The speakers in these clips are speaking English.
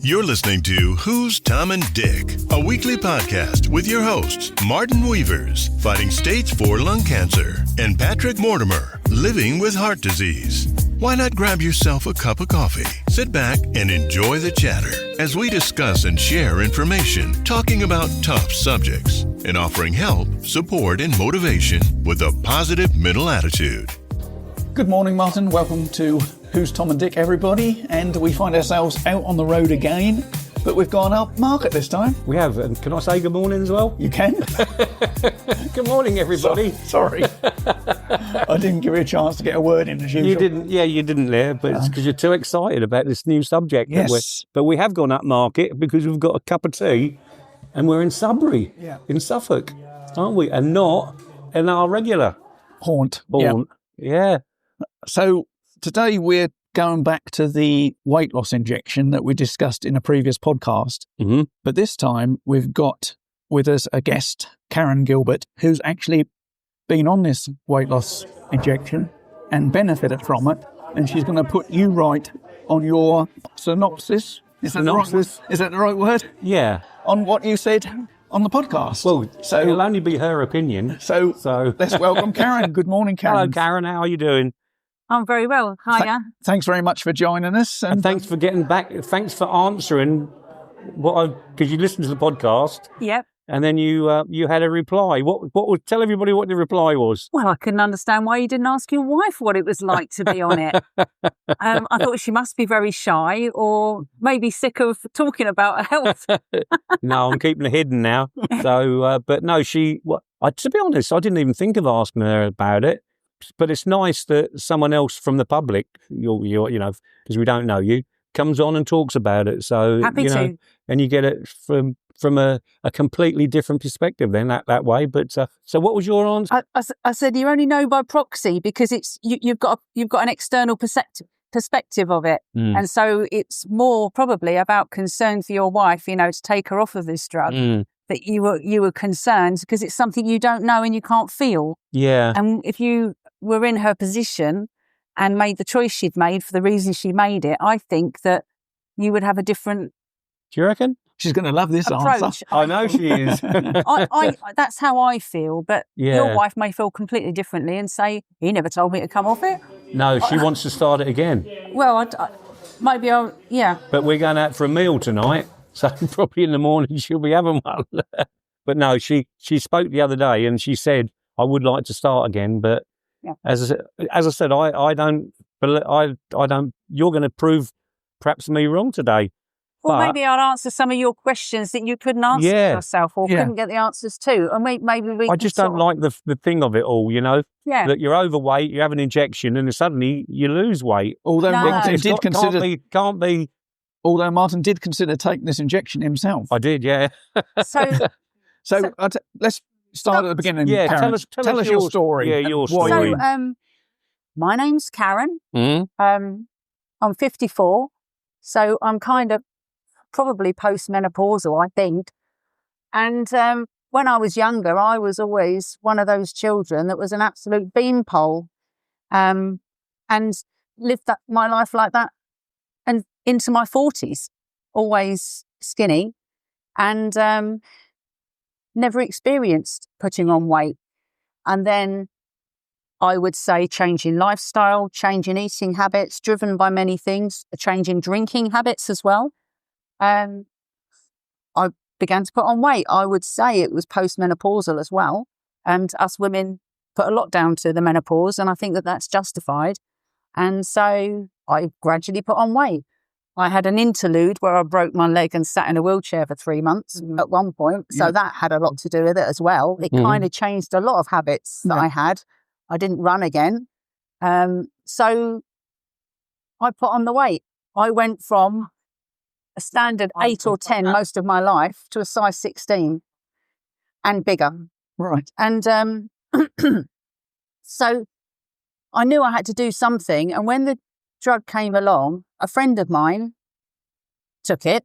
You're listening to Who's Tom and Dick, a weekly podcast with your hosts, Martin Weavers, fighting stage 4 lung cancer, and Patrick Mortimer, living with heart disease. Why not grab yourself a cup of coffee, sit back, and enjoy the chatter as we discuss and share information, talking about tough subjects, and offering help, support, and motivation with a positive mental attitude. Good morning, Martin. Welcome to Who's Tom and Dick, everybody. And we find ourselves out on the road again, but we've gone up market this time. We have. And can I say good morning as well? You can. Good morning, everybody. Sorry. I didn't give you a chance to get a word in as usual. You didn't. Yeah, you didn't there, but it's because you're too excited about this new subject. Yes. But we have gone up market because we've got a cup of tea and we're in Sudbury, in Suffolk, aren't we? And not in our regular haunt. Yeah. So today we're going back to the weight loss injection that we discussed in a previous podcast. Mm-hmm. But this time we've got with us a guest, Karen Gilbert, who's actually been on this weight loss injection and benefited from it. And she's going to put you right on your synopsis. Is that the right word? Yeah. On what you said on the podcast. Well, so it'll only be her opinion. So let's welcome Karen. Good morning, Karen. Hello, Karen. How are you doing? I'm very well. Hiya. Thanks very much for joining us. And thanks for getting back. Thanks for answering because you listened to the podcast. Yep. And then you had a reply. Tell everybody what the reply was. Well, I couldn't understand why you didn't ask your wife what it was like to be on it. I thought she must be very shy or maybe sick of talking about her health. No, I'm keeping it hidden now. So, but no, to be honest, I didn't even think of asking her about it. But it's nice that someone else from the public, because we don't know you, comes on and talks about it. So happy to, and you get it from a completely different perspective then that way. But so what was your answer? I said you only know by proxy because it's you've got an external perspective of it, and so it's more probably about concern for your wife, to take her off of this drug. That you were concerned because it's something you don't know and you can't feel. Yeah. And if you were in her position and made the choice she'd made for the reason she made it, I think that you would have a different. Do you reckon? She's going to love this approach. Answer. I know she is. I that's how I feel, but your wife may feel completely differently and say, "He never told me to come off it." No, she wants to start it again. Well, maybe I'll. But we're going out for a meal tonight, so probably in the morning she'll be having one. But no, she spoke the other day and she said, "I would like to start again, but as I said, I don't. You're going to prove perhaps me wrong today." Well, maybe I'll answer some of your questions that you couldn't answer yourself or couldn't get the answers to. And maybe we I just don't like the thing of it all, that you're overweight, you have an injection and suddenly you lose weight. Although Martin can't be. Although Martin did consider taking this injection himself. I did, yeah. So let's start at the beginning. Yeah, Karen. Tell us your story. Yeah, your story. So, my name's Karen. Mm-hmm. I'm 54, so I'm kind of probably postmenopausal, I think. And when I was younger, I was always one of those children that was an absolute beanpole, and lived my life like that, and into my 40s, always skinny, and never experienced putting on weight. And then I would say changing lifestyle, changing eating habits, driven by many things, changing drinking habits as well. I began to put on weight. I would say it was postmenopausal as well. And us women put a lot down to the menopause, and I think that that's justified. And so I gradually put on weight. I had an interlude where I broke my leg and sat in a wheelchair for 3 months at one point. So that had a lot to do with it as well. It kind of changed a lot of habits that I had. I didn't run again. So I put on the weight. I went from a standard 8 or 10 most of my life to a size 16 and bigger. Right. And so I knew I had to do something. And when the drug came along, a friend of mine took it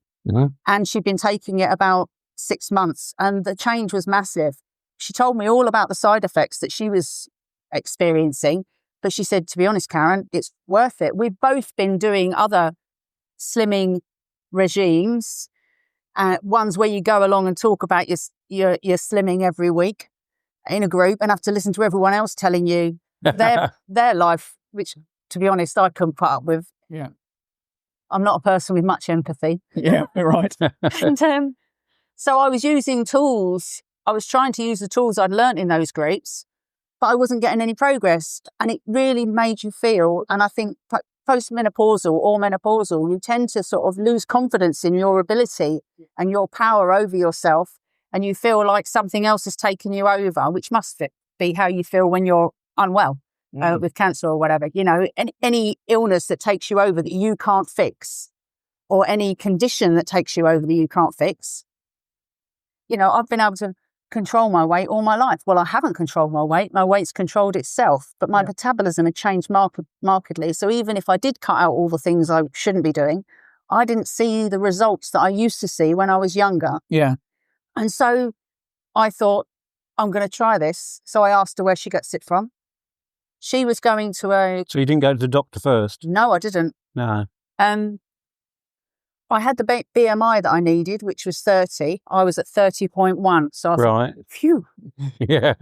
and she'd been taking it about 6 months and the change was massive. She told me all about the side effects that she was experiencing, but she said, to be honest, Karen, it's worth it. We've both been doing other slimming regimes. Ones where you go along and talk about your slimming every week in a group and have to listen to everyone else telling you their life, which, to be honest, I couldn't put up with. Yeah. I'm not a person with much empathy. Yeah, right. And so I was using tools. I was trying to use the tools I'd learnt in those groups, but I wasn't getting any progress. And it really made you feel, and I think postmenopausal or menopausal, you tend to sort of lose confidence in your ability and your power over yourself. And you feel like something else has taken you over, which must be how you feel when you're unwell with cancer or whatever. You know, any illness that takes you over that you can't fix, or any condition that takes you over that you can't fix. You know, I've been able to control my weight all my life. Well, I haven't controlled my weight. My weight's controlled itself, but my metabolism had changed markedly. So even if I did cut out all the things I shouldn't be doing, I didn't see the results that I used to see when I was younger. Yeah. And so I thought, I'm going to try this. So I asked her where she gets it from. She was going to a... So you didn't go to the doctor first? No, I didn't. No. I had the BMI that I needed, which was 30. I was at 30.1. So I thought, phew. Yeah.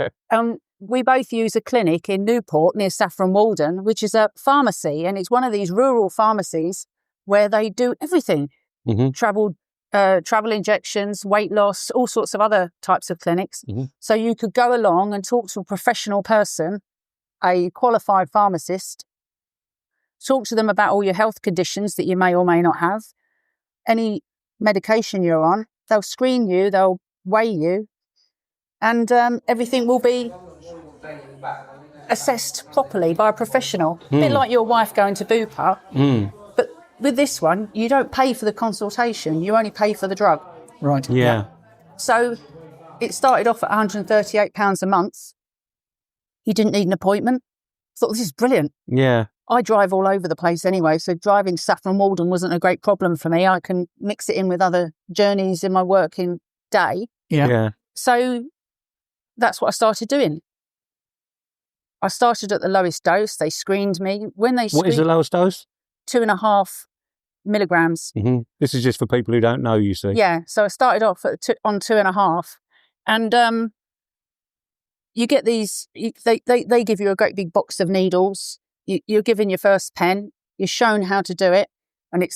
We both use a clinic in Newport near Saffron Walden, which is a pharmacy. And it's one of these rural pharmacies where they do everything. Travel injections, weight loss, all sorts of other types of clinics. So you could go along and talk to a professional person, a qualified pharmacist, talk to them about all your health conditions that you may or may not have, any medication you're on. They'll screen you, they'll weigh you, and everything will be assessed properly by a professional. A bit like your wife going to Bupa. But with this one, you don't pay for the consultation, you only pay for the drug. Right. Yeah. So it started off at £138 a month. You didn't need an appointment. I thought, this is brilliant. Yeah. I drive all over the place anyway, so driving to Saffron Walden wasn't a great problem for me. I can mix it in with other journeys in my working day. Yeah. So that's what I started doing. I started at the lowest dose. They screened me. What is the lowest dose? 2.5 milligrams. This is just for people who don't know, you see. Yeah, so I started off on 2.5, and you get these. They give you a great big box of needles. You're given your first pen. You're shown how to do it, and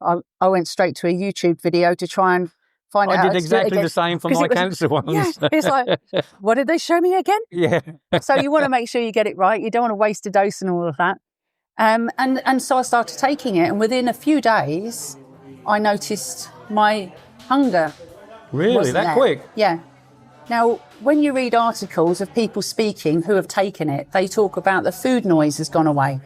I went straight to a YouTube video to try and find out. I did exactly the same for my cancer ones. Yeah, it's like, what did they show me again? Yeah. So you want to make sure you get it right. You don't want to waste a dose and all of that. And so I started taking it, and within a few days, I noticed my hunger. Really? That quick? Yeah. Now, when you read articles of people speaking who have taken it, they talk about the food noise has gone away.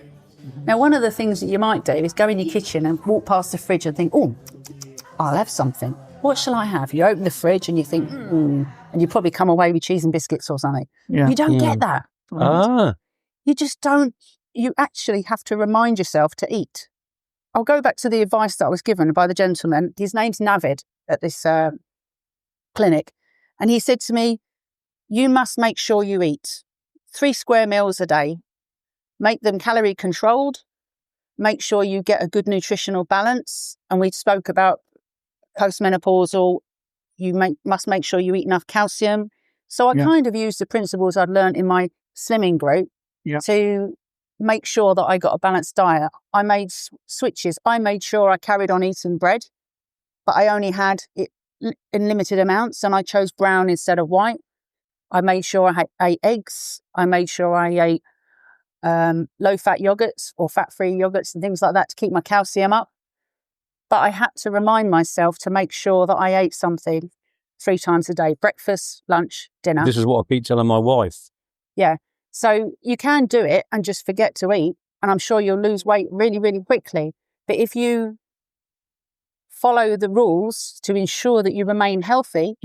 Now, one of the things that you might do is go in your kitchen and walk past the fridge and think, oh, I'll have something. What shall I have? You open the fridge and you think, and you probably come away with cheese and biscuits or something. Yeah. You don't get that. Ah. You just don't. You actually have to remind yourself to eat. I'll go back to the advice that I was given by the gentleman. His name's Navid at this clinic. And he said to me, you must make sure you eat 3 square meals a day. Make them calorie controlled. Make sure you get a good nutritional balance. And we spoke about postmenopausal. You must make sure you eat enough calcium. So I kind of used the principles I'd learned in my slimming group to make sure that I got a balanced diet. I made switches. I made sure I carried on eating bread, but I only had it in limited amounts, and I chose brown instead of white. I made sure I ate eggs. I made sure I ate low-fat yogurts or fat-free yogurts and things like that to keep my calcium up. But I had to remind myself to make sure that I ate something 3 times a day: breakfast, lunch, dinner. This is what I keep telling my wife. Yeah. So you can do it and just forget to eat, and I'm sure you'll lose weight really, really quickly. But if you follow the rules to ensure that you remain healthy,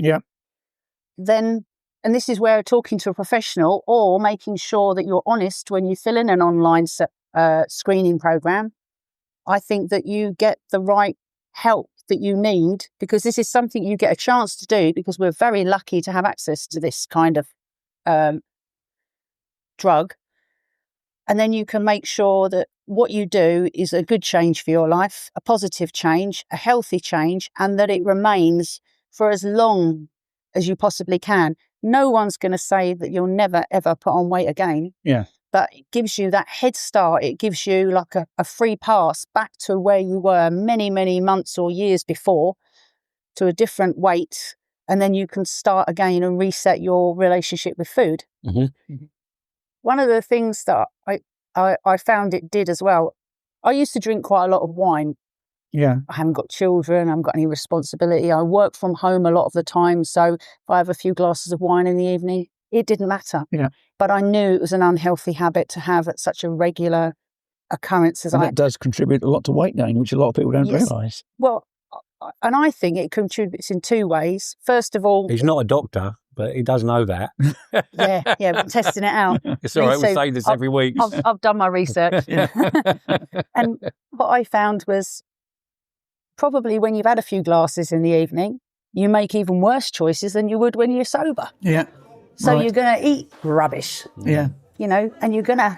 then, and this is where talking to a professional or making sure that you're honest when you fill in an online screening program, I think that you get the right help that you need, because this is something you get a chance to do because we're very lucky to have access to this kind of drug. And then you can make sure that what you do is a good change for your life, a positive change, a healthy change, and that it remains for as long as you possibly can. No one's going to say that you'll never, ever put on weight again. Yeah. But it gives you that head start. It gives you like a free pass back to where you were many, many months or years before, to a different weight. And then you can start again and reset your relationship with food. Mm-hmm. One of the things that I found it did as well, I used to drink quite a lot of wine. Yeah. I haven't got children, I haven't got any responsibility. I work from home a lot of the time. So if I have a few glasses of wine in the evening, it didn't matter. Yeah. But I knew it was an unhealthy habit to have at such a regular occurrence as And that does contribute a lot to weight gain, which a lot of people don't realise. Well, and I think it contributes in two ways. First of all... He's not a doctor, but he does know that. yeah, we're testing it out. It's all right, we say this every week. I've done my research. And what I found was probably when you've had a few glasses in the evening, you make even worse choices than you would when you're sober. Yeah. So you're going to eat rubbish. Yeah. You know, and you're going to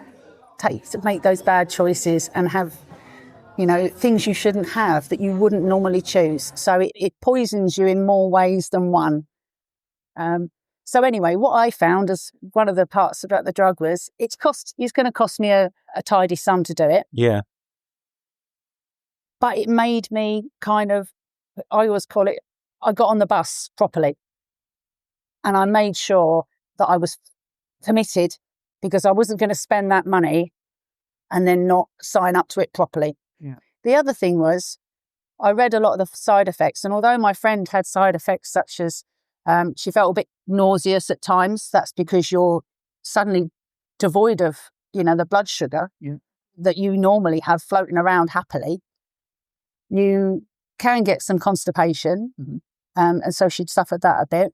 make those bad choices and have, you know, things you shouldn't have that you wouldn't normally choose. So it poisons you in more ways than one. So anyway, what I found as one of the parts about the drug was it's going to cost me a tidy sum to do it. Yeah. But it made me kind of, I always call it, I got on the bus properly. And I made sure that I was committed, because I wasn't going to spend that money and then not sign up to it properly. Yeah. The other thing was, I read a lot of the side effects. And although my friend had side effects such as she felt a bit nauseous at times, that's because you're suddenly devoid of, you know, the blood sugar that you normally have floating around happily. You can get some constipation. Mm-hmm. And so she'd suffered that a bit.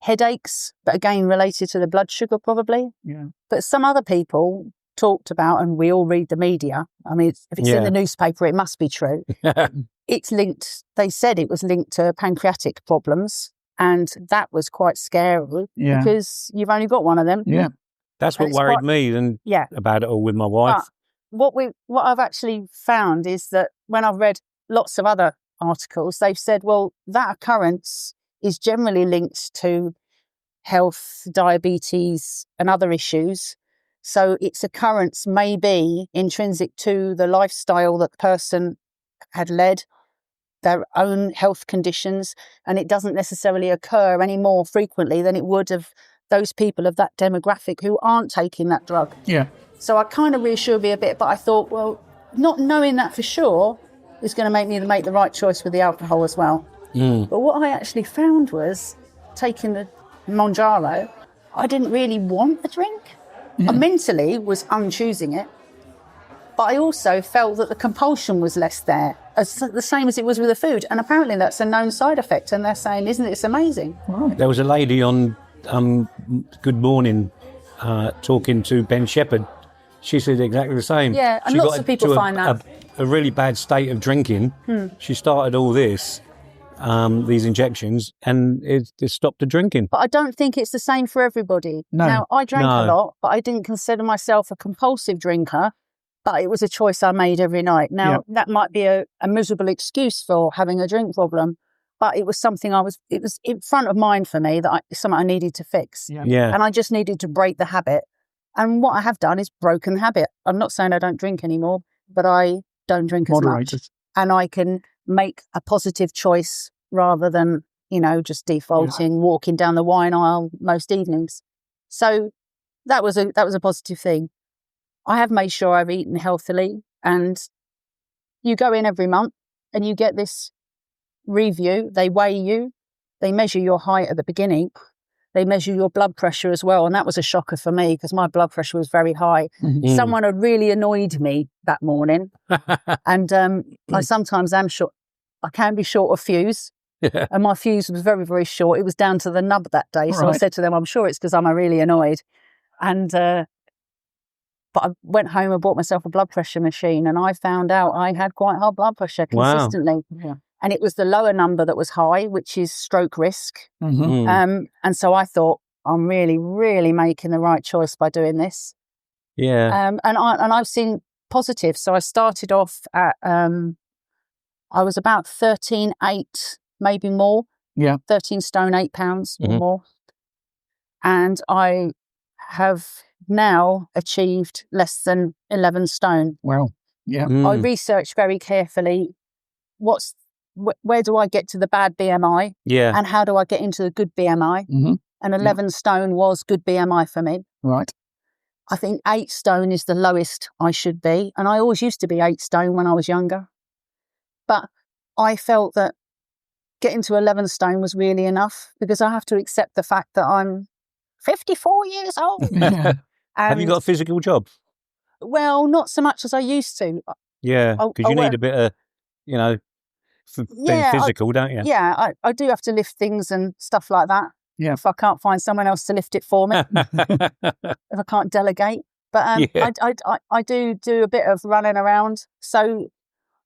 Headaches, but again, related to the blood sugar probably. Yeah. But some other people talked about, and we all read the media. I mean, if it's in the newspaper, it must be true. It's linked, they said it was linked to pancreatic problems. And that was quite scary because you've only got one of them. Yeah. That's what worried me about it all with my wife. But what I've actually found is that when I've read lots of other articles, they've said, well, that occurrence is generally linked to health, diabetes and other issues. So its occurrence may be intrinsic to the lifestyle that the person had led, their own health conditions, and it doesn't necessarily occur any more frequently than it would of those people of that demographic who aren't taking that drug. Yeah. So I kind of reassured me a bit, but I thought, well, not knowing that for sure is going to make me make the right choice with the alcohol as well. But what I actually found was, taking the Mounjaro, I didn't really want a drink. I mentally was unchoosing it. But I also felt that the compulsion was less there, the same as it was with the food. And apparently that's a known side effect. And they're saying, isn't it amazing? Right. There was a lady on Good Morning talking to Ben Shepherd. She said exactly the same. Yeah, and she lots got of people find that. A really bad state of drinking. She started all this, these injections, and it stopped the drinking. But I don't think it's the same for everybody. No. Now, I drank a lot, but I didn't consider myself a compulsive drinker. But it was a choice I made every night. Now, that might be a miserable excuse for having a drink problem, but it was something it was in front of mind for me, that something I needed to fix. Yeah. And I just needed to break the habit. And what I have done is broken the habit. I'm not saying I don't drink anymore, but I don't drink as much. And I can make a positive choice rather than, you know, just defaulting, walking down the wine aisle most evenings. So that was a positive thing. I have made sure I've eaten healthily, and you go in every month and you get this review. They weigh you, they measure your height at the beginning, they measure your blood pressure as well. And that was a shocker for me because my blood pressure was very high. Someone had really annoyed me that morning. And I sometimes am short. I can be short of fuse. And my fuse was very, very short. It was down to the nub that day. So I said to them, I'm sure it's because I'm really annoyed. And but I went home and bought myself a blood pressure machine, and I found out I had quite high blood pressure consistently. Wow. And it was the lower number that was high, which is stroke risk. And so I thought, I'm really, really making the right choice by doing this. Yeah. And I've seen positives. So I started off at I was about 13.8, maybe more. Yeah. 13 stone, 8 pounds or Mhm. more. And I have now achieved less than 11 stone. Well, yeah. I researched very carefully where do I get to the bad BMI Yeah. and how do I get into the good BMI? Mm-hmm. And 11 stone was good BMI for me. Right. I think 8 stone is the lowest I should be. And I always used to be 8 stone when I was younger. But I felt that getting to 11 stone was really enough because I have to accept the fact that I'm 54 years old. Yeah. Have you got a physical job? Well, not so much as I used to. Yeah, I because you work- need a bit of, being physical, don't you? Yeah, I do have to lift things and stuff like that. Yeah. If I can't find someone else to lift it for me, if I can't delegate. But Yeah. I do a bit of running around. So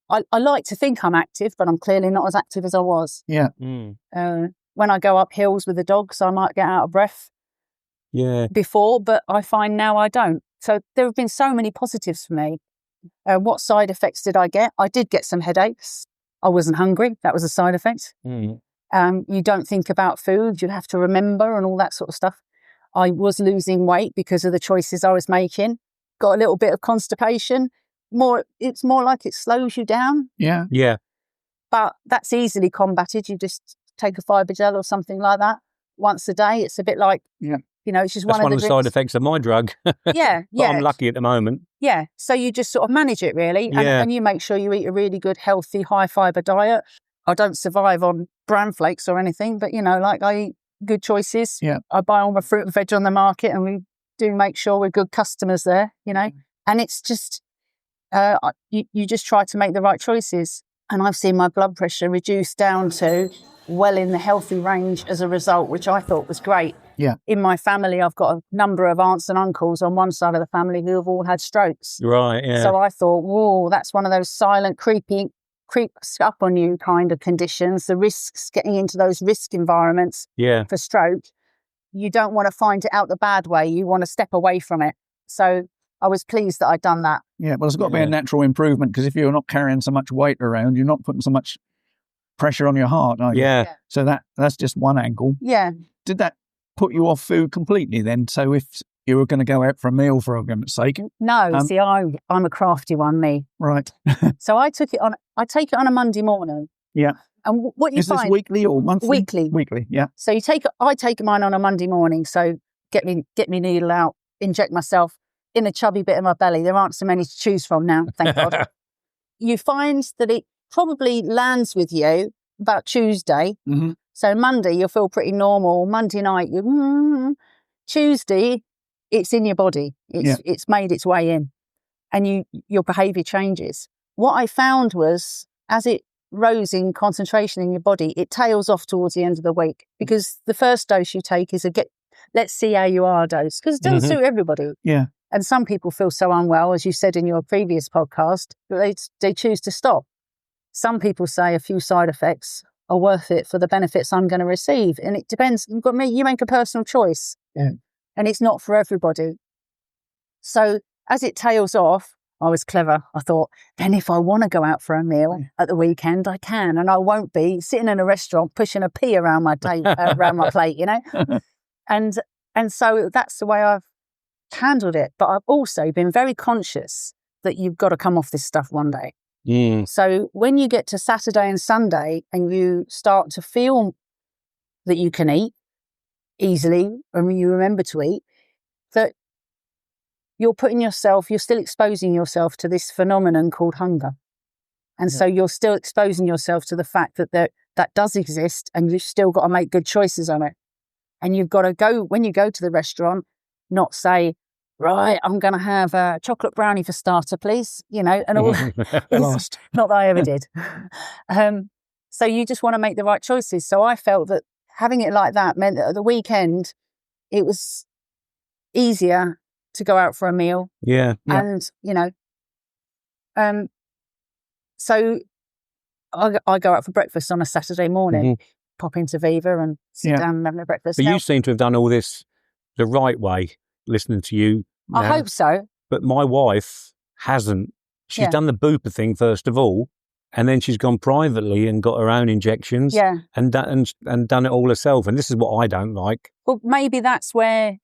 I like to think I'm active, but I'm clearly not as active as I was. Yeah. When I go up hills with the dogs, I might get out of breath Yeah. before, but I find now I don't. So there have been so many positives for me. What side effects did I get? I did get some headaches. I wasn't hungry. That was a side effect. You don't think about food. You have to remember and all that sort of stuff. I was losing weight because of the choices I was making. Got a little bit of constipation. It's more like it slows you down. Yeah. Yeah. But that's easily combated. You just take a fibre gel or something like that once a day. It's a bit like, it's just That's one of of the side effects of my drug. Yeah, But I'm lucky at the moment. Yeah. So you just sort of manage it really. And you make sure you eat a really good, healthy, high fibre diet. I don't survive on bran flakes or anything, but I eat good choices. Yeah. I buy all my fruit and veg on the market and we do make sure we're good customers there, And it's just, you just try to make the right choices. And I've seen my blood pressure reduce down to well in the healthy range as a result, which I thought was great. Yeah. In my family, I've got a number of aunts and uncles on one side of the family who have all had strokes. Right, yeah. So I thought, whoa, that's one of those silent, creeps up on you kind of conditions, the risks, getting into those risk environments for stroke. You don't want to find it out the bad way. You want to step away from it. So I was pleased that I'd done that. Yeah, well, it's got to be a natural improvement because if you're not carrying so much weight around, you're not putting so much pressure on your heart, are you? Yeah. So that's just one angle. Yeah. Did that put you off food completely then? So if you were going to go out for a meal, for argument's sake? No, see, I'm a crafty one, me. Right. So I take it on a Monday morning. Yeah. And what you Is find... this weekly or monthly? Weekly, yeah. So I take mine on a Monday morning. So get me needle out, inject myself in a chubby bit of my belly. There aren't so many to choose from now, thank God. You find that it probably lands with you about Tuesday. Mm-hmm. So Monday, you'll feel pretty normal. Monday night, Tuesday, it's in your body. It's made its way in and your behaviour changes. What I found was as it rose in concentration in your body, it tails off towards the end of the week because the first dose you take is let's see how you are dose because it doesn't suit everybody. Yeah. And some people feel so unwell, as you said in your previous podcast, that they choose to stop. Some people say a few side effects are worth it for the benefits I'm going to receive. And it depends. You make a personal choice. Yeah. And it's not for everybody. So as it tails off, I was clever. I thought, then if I want to go out for a meal at the weekend, I can. And I won't be sitting in a restaurant pushing a pea around my around my plate, And so that's the way I've handled it. But I've also been very conscious that you've got to come off this stuff one day. So when you get to Saturday and Sunday and you start to feel that you can eat easily and you remember to eat, that you're still exposing yourself to this phenomenon called hunger. And so you're still exposing yourself to the fact that does exist and you've still got to make good choices on it. And you've got to go, when you go to the restaurant, not say, right, I'm going to have a chocolate brownie for starter, please, and all. Last. Not that I ever did. So you just want to make the right choices. So I felt that having it like that meant that at the weekend, it was easier to go out for a meal. Yeah. And, so I go out for breakfast on a Saturday morning, pop into Viva and sit down and have a breakfast. But you seem to have done all this the right way, listening to you now. I hope so. But my wife hasn't. She's done the Bupa thing first of all, and then she's gone privately and got her own injections and done it all herself. And this is what I don't like. Well, maybe that's where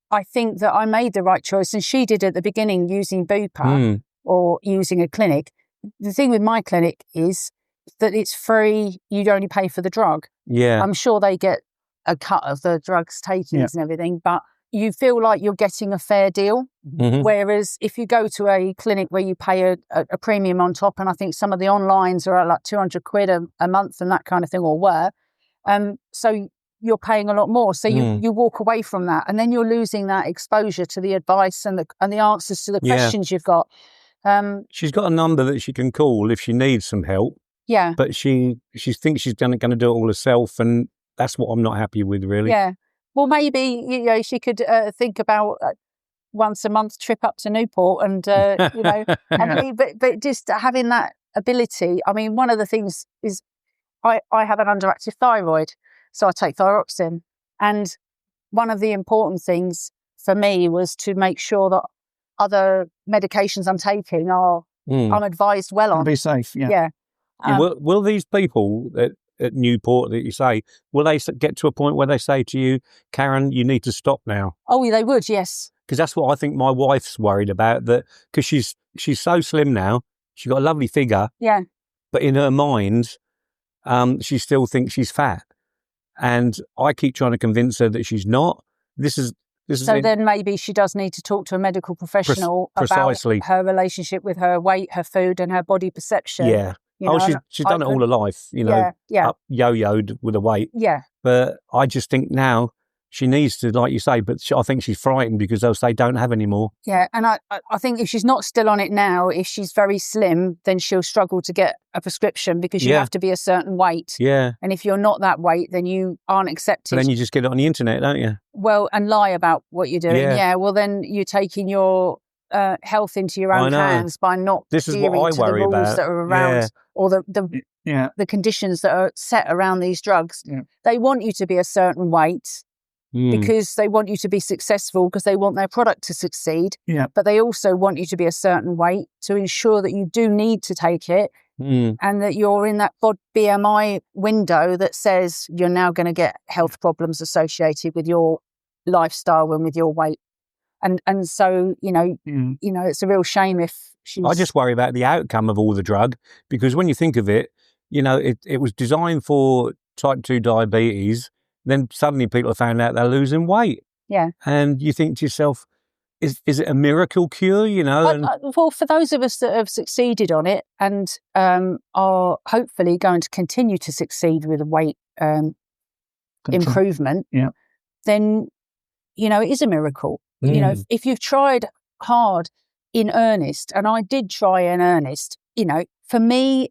I think that I made the right choice. And she did at the beginning using Bupa or using a clinic. The thing with my clinic is that it's free. You'd only pay for the drug. Yeah. I'm sure they get a cut of the drugs taken and everything, but you feel like you're getting a fair deal. Mm-hmm. Whereas if you go to a clinic where you pay a premium on top, and I think some of the onlines are at like 200 quid a month and that kind of thing, or were, so you're paying a lot more. So you walk away from that, and then you're losing that exposure to the advice and the answers to the questions you've got. She's got a number that she can call if she needs some help. Yeah. But she thinks she's going to do it all herself, and that's what I'm not happy with, really. Yeah. Well, maybe she could think about once a month trip up to Newport, and but just having that ability. I mean, one of the things is I have an underactive thyroid, so I take thyroxine, and one of the important things for me was to make sure that other medications I'm taking I'm advised well on. Be safe. Yeah. Will these people at Newport that you say, will they get to a point where they say to you, Karen, you need to stop now? Oh, they would, yes. Because that's what I think my wife's worried about, that because she's so slim now, she's got a lovely figure, but in her mind, she still thinks she's fat. And I keep trying to convince her that she's not. Then maybe she does need to talk to a medical professional about her relationship with her weight, her food, and her body perception. Yeah. She's done it all her life, up yo-yoed with the weight. Yeah. But I just think now she needs to, like you say, but I think she's frightened because they'll say don't have any more. Yeah, and I think if she's not still on it now, if she's very slim, then she'll struggle to get a prescription because you have to be a certain weight. Yeah. And if you're not that weight, then you aren't accepted. But then you just get it on the internet, don't you? Well, and lie about what you're doing. Yeah, well, then you're taking your health into your own hands by not adhering to the rules that are around or the conditions that are set around these drugs. Yeah. They want you to be a certain weight because they want you to be successful, because they want their product to succeed. Yeah. But they also want you to be a certain weight to ensure that you do need to take it and that you're in that BMI window that says you're now going to get health problems associated with your lifestyle and with your weight. And so, it's a real shame if she's... I just worry about the outcome of all the drug, because when you think of it, it was designed for type 2 diabetes. Then suddenly people have found out they're losing weight. Yeah. And you think to yourself, is it a miracle cure, Well, for those of us that have succeeded on it and are hopefully going to continue to succeed with weight improvement, then, it is a miracle. If you've tried hard in earnest, and I did try in earnest, for me,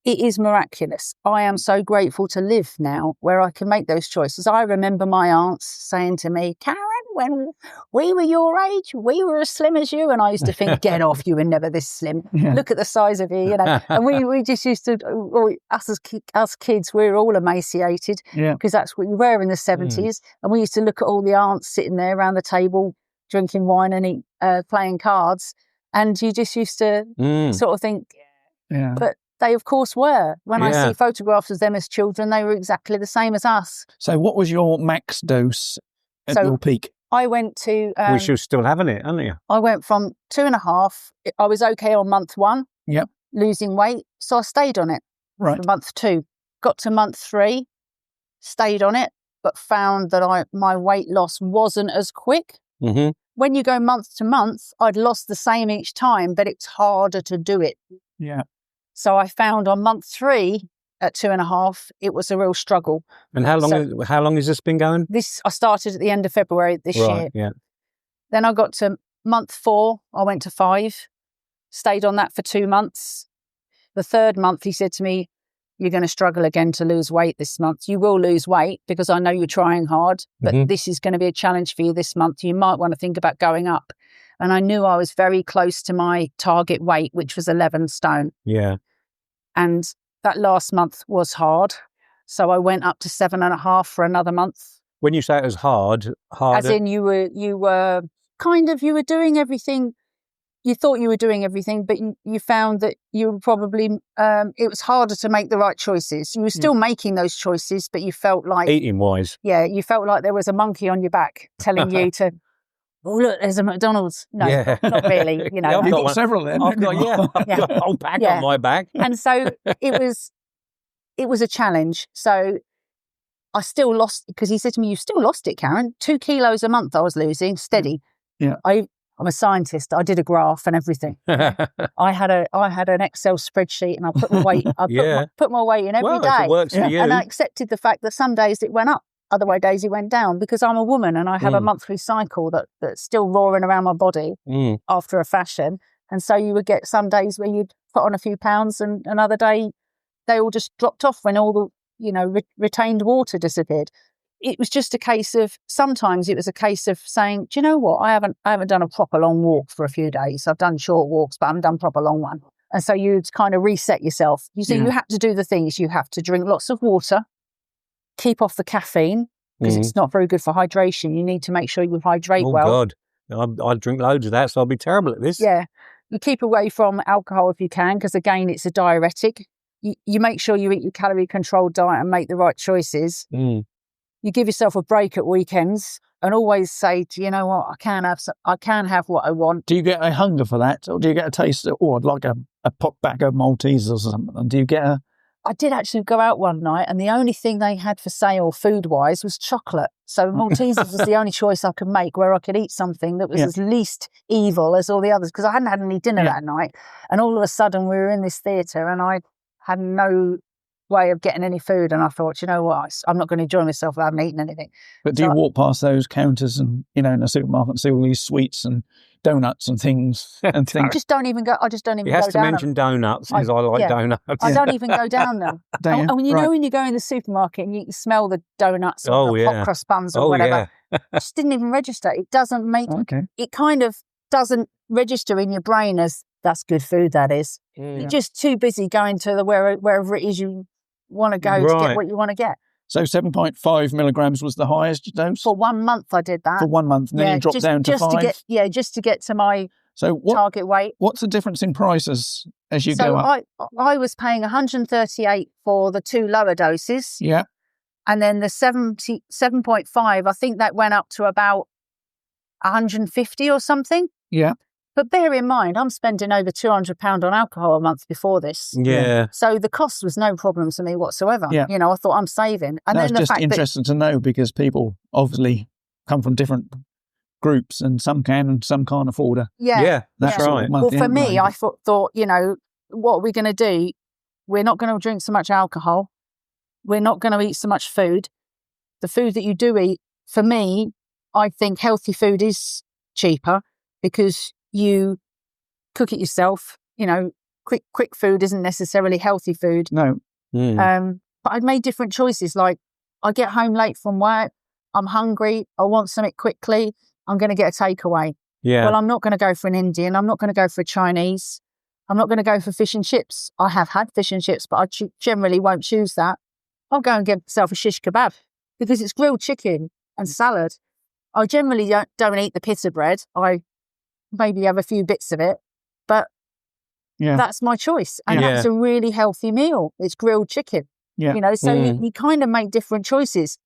it is miraculous. I am so grateful to live now where I can make those choices. I remember my aunts saying to me, Karen, when we were your age, we were as slim as you. And I used to think, get off, you were never this slim. Yeah. Look at the size of you, And we just used to, us kids, we were all emaciated because that's what we were in the 70s. And we used to look at all the aunts sitting there around the table, drinking wine and playing cards. And you just used to sort of think, but they, of course, were. When I see photographs of them as children, they were exactly the same as us. So what was your max dose at your peak? I went to... well, she was still having it, hadn't you? I went from 2.5. I was okay on month 1, losing weight. So I stayed on it for month 2. Got to month 3, stayed on it, but found that my weight loss wasn't as quick. Mm-hmm. When you go month to month, I'd lost the same each time, but it's harder to do it. Yeah. So I found on month 3 at 2.5, it was a real struggle. And how long has this been going? I started at the end of February this year. Yeah. Then I got to month 4, I went to 5, stayed on that for 2 months. The 3rd month, he said to me, you're going to struggle again to lose weight this month. You will lose weight because I know you're trying hard, but this is going to be a challenge for you this month. You might want to think about going up. And I knew I was very close to my target weight, which was 11 stone. Yeah. And that last month was hard. So I went up to 7.5 for another month. When you say it was hard, as in you were you were doing everything. You thought you were doing everything, but you found that you were probably, it was harder to make the right choices. You were still making those choices, but you felt like... Eating wise. Yeah, you felt like there was a monkey on your back telling you to, oh, look, there's a McDonald's. No, not really. You know, You've got several of them. I've got a whole pack on my back. And so it was a challenge. So I still lost, because he said to me, "You've still lost it, Karen. 2 kilos a month I was losing, steady." Yeah. I'm a scientist. I did a graph and everything. I had an Excel spreadsheet, and I put my weight. Put my weight in every day. If it works for you. And I accepted the fact that some days it went up, other days it went down, because I'm a woman and I have a monthly cycle that's still roaring around my body after a fashion. And so you would get some days where you'd put on a few pounds, and another day they all just dropped off when all the retained water disappeared. It was just a case of, sometimes it was a case of saying, do you know what? I haven't done a proper long walk for a few days. I've done short walks, but I haven't done a proper long one. And so you'd kind of reset yourself. You see, you have to do the things. You have to drink lots of water, keep off the caffeine, because it's not very good for hydration. You need to make sure you hydrate well. Oh, God. I drink loads of that, so I'll be terrible at this. Yeah. You keep away from alcohol if you can, because, again, it's a diuretic. You make sure you eat your calorie-controlled diet and make the right choices. You give yourself a break at weekends and always say, you know what, I can have what I want. Do you get a hunger for that? Or do you get a taste of, I'd like a pop back of Maltesers or something? Do you get a... I did actually go out one night, and the only thing they had for sale food-wise was chocolate. So Maltesers was the only choice I could make where I could eat something that was as least evil as all the others, because I hadn't had any dinner that night. And all of a sudden we were in this theatre and I had no way of getting any food, and I thought, you know what, I'm not going to enjoy myself if I haven't eaten anything. But do you walk past those counters and, in the supermarket and see all these sweets and donuts and things and think... I just don't even go down He has to mention donuts, because I like donuts. I don't even go down them. And when when you go in the supermarket and you can smell the donuts or the hot cross buns or whatever, it just didn't even register. It doesn't make... It kind of doesn't register in your brain as, that's good food, that is. You're just too busy going to wherever it is you want to go to get what you want to get. So 7.5 milligrams was the highest dose? For 1 month I did that. For 1 month, and then you dropped down to 5? Just to get to my target weight. What's the difference in prices as you go up? I was paying 138 for the 2 lower doses. Yeah. And then the 7.5, I think that went up to about 150 or something. Yeah. But bear in mind, I'm spending over £200 on alcohol a month before this. Yeah. So the cost was no problem to me whatsoever. Yeah. I thought, I'm saving. And then just interesting to know, because people obviously come from different groups, and some can and some can't afford a... Yeah, that's right. Well, for me, I thought, what are we going to do? We're not going to drink so much alcohol. We're not going to eat so much food. The food that you do eat, for me, I think healthy food is cheaper, because you cook it yourself. Quick food isn't necessarily healthy food. No. But I'd made different choices. Like, I get home late from work, I'm hungry, I want something quickly, I'm going to get a takeaway. Yeah. Well, I'm not going to go for an Indian, I'm not going to go for a Chinese, I'm not going to go for fish and chips. I have had fish and chips, but I generally won't choose that. I'll go and get myself a shish kebab, because it's grilled chicken and salad. I generally don't eat the pita bread. I maybe have a few bits of it, but that's my choice. And that's a really healthy meal. It's grilled chicken, so you kind of make different choices.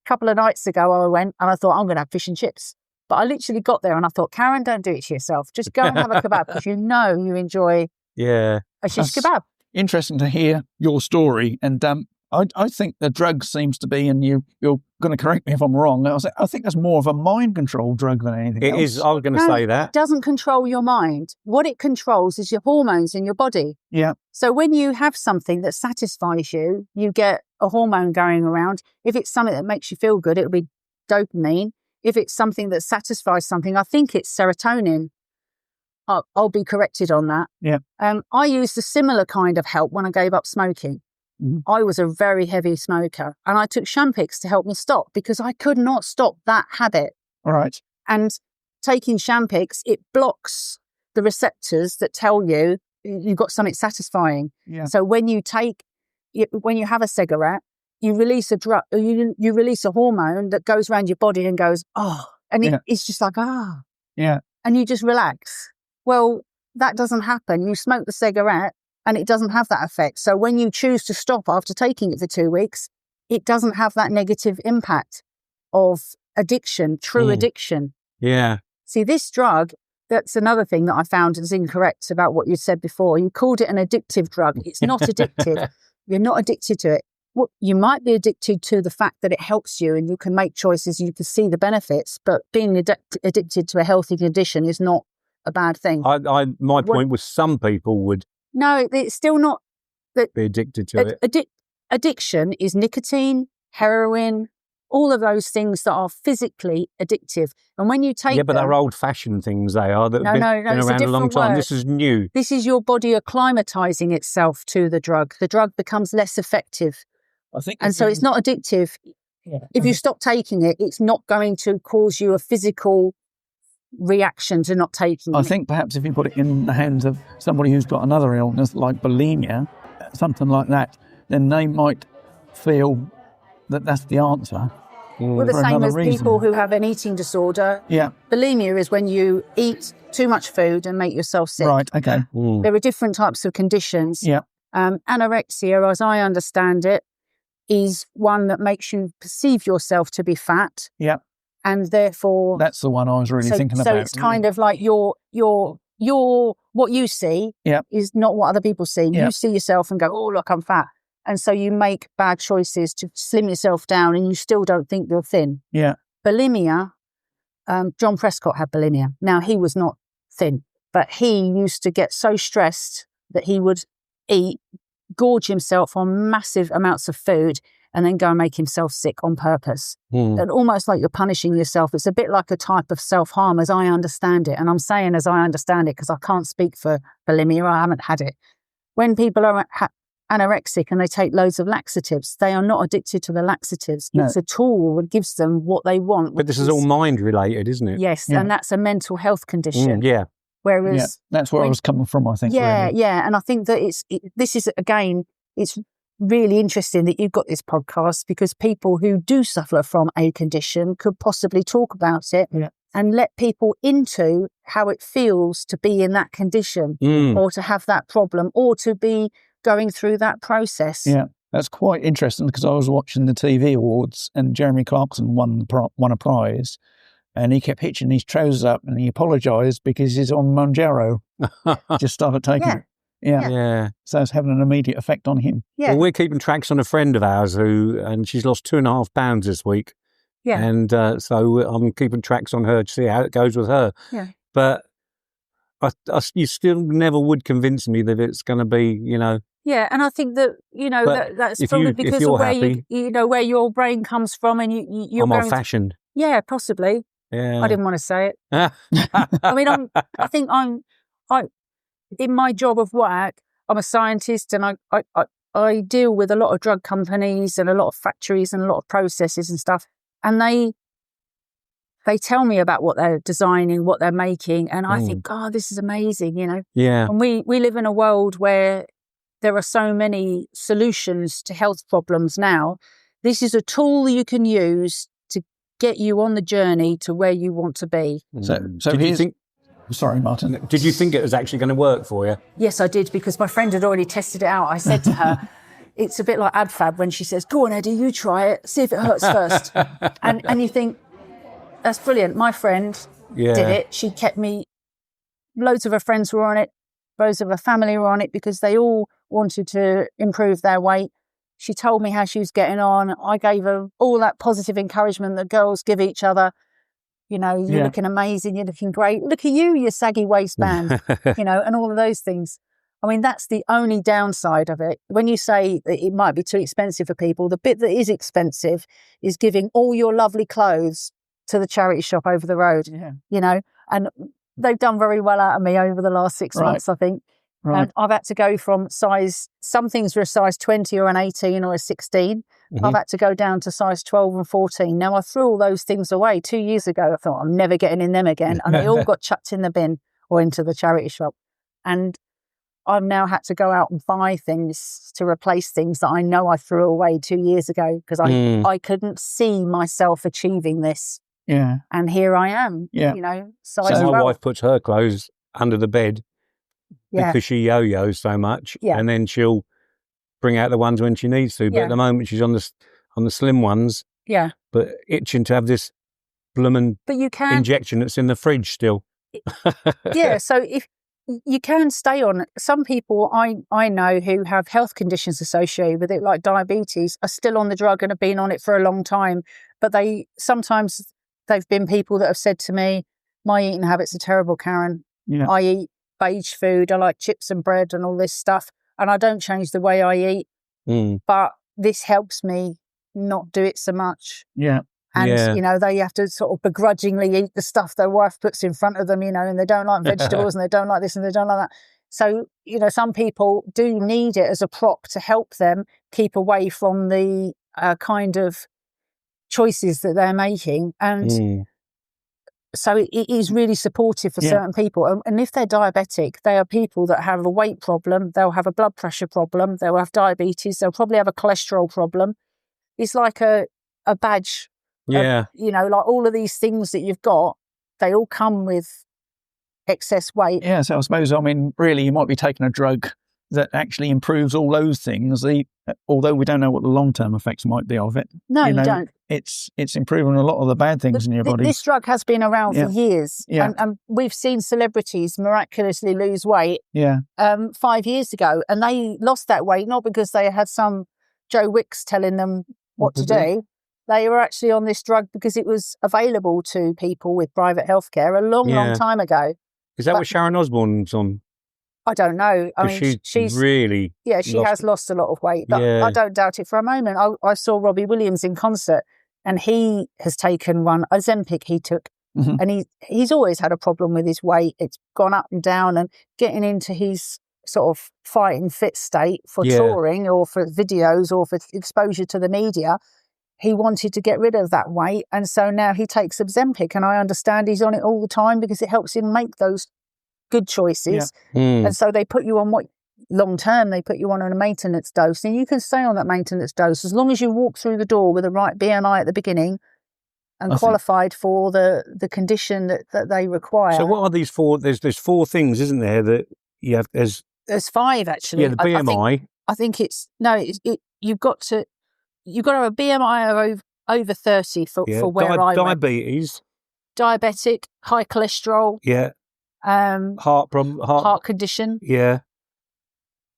A couple of nights ago, I went and I thought, I'm going to have fish and chips. But I literally got there and I thought, Karen, don't do it to yourself. Just go and have a kebab, because you enjoy a shish kebab. Interesting to hear your story. And I think the drug seems to be, and you're going to correct me if I'm wrong, I think that's more of a mind control drug than anything else. It is, I was going to say that. It doesn't control your mind. What it controls is your hormones in your body. Yeah. So when you have something that satisfies you, you get a hormone going around. If it's something that makes you feel good, it'll be dopamine. If it's something that satisfies something, I think it's serotonin. I'll be corrected on that. Yeah. I used a similar kind of help when I gave up smoking. I was a very heavy smoker, and I took Champix to help me stop, because I could not stop that habit. All right. And taking Champix, it blocks the receptors that tell you you've got something satisfying. Yeah. So when you have a cigarette, you release a drug, you release a hormone that goes around your body and goes, oh, and it's just like, Yeah. And you just relax. Well, that doesn't happen. You smoke the cigarette and it doesn't have that effect. So when you choose to stop after taking it for 2 weeks, it doesn't have that negative impact of addiction, true addiction. Yeah. See, this drug, that's another thing that I found is incorrect about what you said before. You called it an addictive drug. It's not addictive. You're not addicted to it. Well, you might be addicted to the fact that it helps you and you can make choices, you can see the benefits, but being addicted to a healthy condition is not a bad thing. My point was some people would No, it's still not. be addicted to it. Addiction is nicotine, heroin, all of those things that are physically addictive. And when you take but they're old-fashioned things, they are. That have been it's a around a long different time. word. This is new. This is your body acclimatizing itself to the drug. The drug becomes less effective. I think, And so it's not addictive. Yeah. If you stop taking it, it's not going to cause you a physical reaction to not taking I it. think perhaps if you put it in the hands of somebody who's got another illness like bulimia, something like that, then they might feel that that's the answer. Well, the for same another as reason. people who have an eating disorder. Yeah. Bulimia is when you eat too much food and make yourself sick. Right. Okay. There are different types of conditions. Yeah. Anorexia, as I understand it, is one that makes you perceive yourself to be fat. Yeah. And therefore... That's the one I was really thinking about. So it's kind of like your what you see is not what other people see. Yeah. You see yourself and go, oh, look, I'm fat. And so you make bad choices to slim yourself down and you still don't think you're thin. Yeah. Bulimia, John Prescott had bulimia. Now, he was not thin, but he used to get so stressed that he would eat, gorge himself on massive amounts of food and then go and make himself sick on purpose. And almost like you're punishing yourself. It's a bit like a type of self-harm as I understand it. And I'm saying as I understand it because I can't speak for bulimia. I haven't had it. When people are anorexic and they take loads of laxatives, they are not addicted to the laxatives. No. It's a tool that gives them what they want. But this is all mind-related, isn't it? Yes, Yeah. and that's a mental health condition. Yeah. Whereas... That's where I was coming from, I think. Really. Yeah. And I think that this is, again, it's really interesting that you've got this podcast because people who do suffer from a condition could possibly talk about it and let people into how it feels to be in that condition or to have that problem or to be going through that process. Yeah, that's quite interesting because I was watching the TV awards and Jeremy Clarkson won a prize and he kept hitching his trousers up and he apologised because he's on Mounjaro. Just started taking it. Yeah. So it's having an immediate effect on him. Yeah. Well, we're keeping tracks on a friend of ours and she's lost 2.5 pounds this week. Yeah. And so I'm keeping tracks on her to see how it goes with her. Yeah. But you still never would convince me that it's going to be, Yeah, and I think that, that's probably because of where where your brain comes from and you're I'm going old-fashioned. Yeah, possibly. Yeah. I didn't want to say it. I mean, in my job of work, I'm a scientist and I deal with a lot of drug companies and a lot of factories and a lot of processes and stuff. And they tell me about what they're designing, what they're making. And I think, God, this is amazing, Yeah. And we live in a world where there are so many solutions to health problems now. This is a tool you can use to get you on the journey to where you want to be. So did you think? Sorry, Martin. Did you think it was actually going to work for you? Yes, I did, because my friend had already tested it out. I said to her, it's a bit like AdFab when she says, go on, Eddie, you try it, see if it hurts first. and you think, that's brilliant. My friend did it. She kept me, loads of her friends were on it, loads of her family were on it because they all wanted to improve their weight. She told me how she was getting on. I gave her all that positive encouragement that girls give each other. You're looking amazing, you're looking great. Look at you saggy waistband, and all of those things. I mean, that's the only downside of it. When you say that it might be too expensive for people, the bit that is expensive is giving all your lovely clothes to the charity shop over the road, and they've done very well out of me over the last 6 months, I think. Right. And I've had to go from some things were a size 20 or an 18 or a 16. I've had to go down to size 12 and 14. Now, I threw all those things away 2 years ago. I thought, I'm never getting in them again. And they all got chucked in the bin or into the charity shop. And I've now had to go out and buy things to replace things that I know I threw away 2 years ago because I couldn't see myself achieving this. Yeah. And here I am, Yeah. size So my 12. wife puts her clothes under the bed Yeah. because she yo-yos so much, Yeah. and then she'll bring out the ones when she needs to. But Yeah. at the moment, she's on the slim ones, Yeah. but itching to have this bloomin' But you can, injection that's in the fridge still. yeah. So if you can stay on, some people I know who have health conditions associated with it, like diabetes, are still on the drug and have been on it for a long time. But they've been people that have said to me, my eating habits are terrible, Karen. Yeah. I eat beige food. I like chips and bread and all this stuff. And I don't change the way I eat. But this helps me not do it so much. Yeah. And, they have to sort of begrudgingly eat the stuff their wife puts in front of them, and they don't like vegetables and they don't like this and they don't like that. So, some people do need it as a prop to help them keep away from the kind of choices that they're making. And so it is really supportive for certain people. And if they're diabetic, they are people that have a weight problem, they'll have a blood pressure problem, they'll have diabetes, they'll probably have a cholesterol problem. It's like a badge. Yeah. Like all of these things that you've got, they all come with excess weight. Yeah, so I suppose, really, you might be taking a drug that actually improves all those things, although we don't know what the long-term effects might be of it. No, you don't. It's improving a lot of the bad things in your body. This drug has been around for years. Yeah. And we've seen celebrities miraculously lose weight 5 years ago. And they lost that weight, not because they had some Joe Wicks telling them what to do. They were actually on this drug because it was available to people with private healthcare a long time ago. Is that what Sharon Osbourne's on? I don't know. I mean, she's really... Yeah, she has lost a lot of weight. But I don't doubt it for a moment. I saw Robbie Williams in concert and he has taken one, Ozempic he took. Mm-hmm. And he's always had a problem with his weight. It's gone up and down, and getting into his sort of fight and fit state for touring or for videos or for exposure to the media. He wanted to get rid of that weight, and so now he takes Ozempic, and I understand he's on it all the time because it helps him make those good choices. And so they put you on long term, they put you on a maintenance dose, and you can stay on that maintenance dose as long as you walk through the door with the right BMI at the beginning and qualified for the condition that they require. So what are these four? There's four things, isn't there, that you have? There's 5 actually. Yeah, the BMI. I think you've got to have a BMI of over 30 for where I went. Diabetes. Diabetic, high cholesterol. Yeah. Heart problem. Heart condition. Yeah.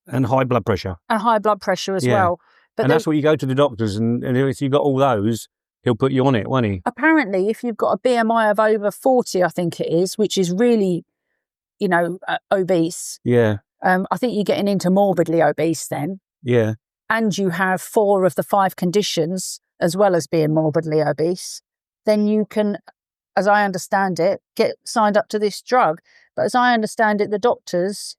And high blood pressure. And high blood pressure as well. But that's what you go to the doctors, and if you've got all those, he'll put you on it, won't he? Apparently, if you've got a BMI of over 40, I think it is, which is really, obese. Yeah. I think you're getting into morbidly obese then. Yeah. And you have 4 of the 5 conditions, as well as being morbidly obese, then you can, as I understand it, get signed up to this drug. But as I understand it, the doctors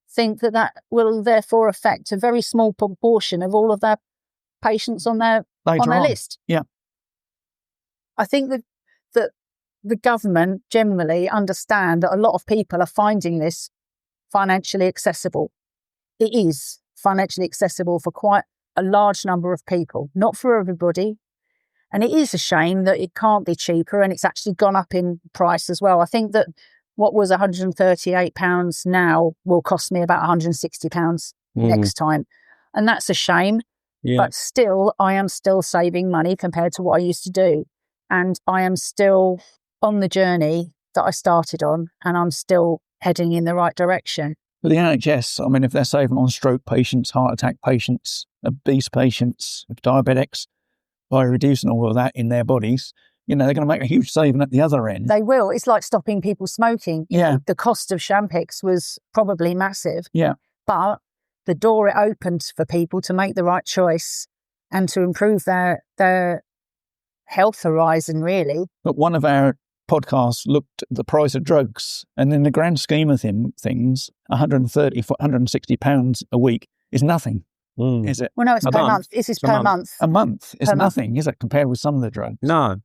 think that will therefore affect a very small proportion of all of their patients on their list. Yeah. I think that the government generally understand that a lot of people are finding this financially accessible. It is financially accessible for quite a large number of people, not for everybody. And it is a shame that it can't be cheaper, and it's actually gone up in price as well. I think that what was £138 now will cost me about £160 next time. And that's a shame. Yeah. But still, I am still saving money compared to what I used to do. And I am still on the journey that I started on, and I'm still heading in the right direction. For the NHS, if they're saving on stroke patients, heart attack patients, obese patients, diabetics, by reducing all of that in their bodies, they're going to make a huge saving at the other end. They will. It's like stopping people smoking. Yeah. The cost of Champix was probably massive. Yeah. But the door it opened for people to make the right choice and to improve their health horizon, really. But one of our podcasts looked at the price of drugs, and in the grand scheme of things, £160 a week is nothing, is it? Well, no, it's per month. This is per month. A month is nothing, is it, compared with some of the drugs? No.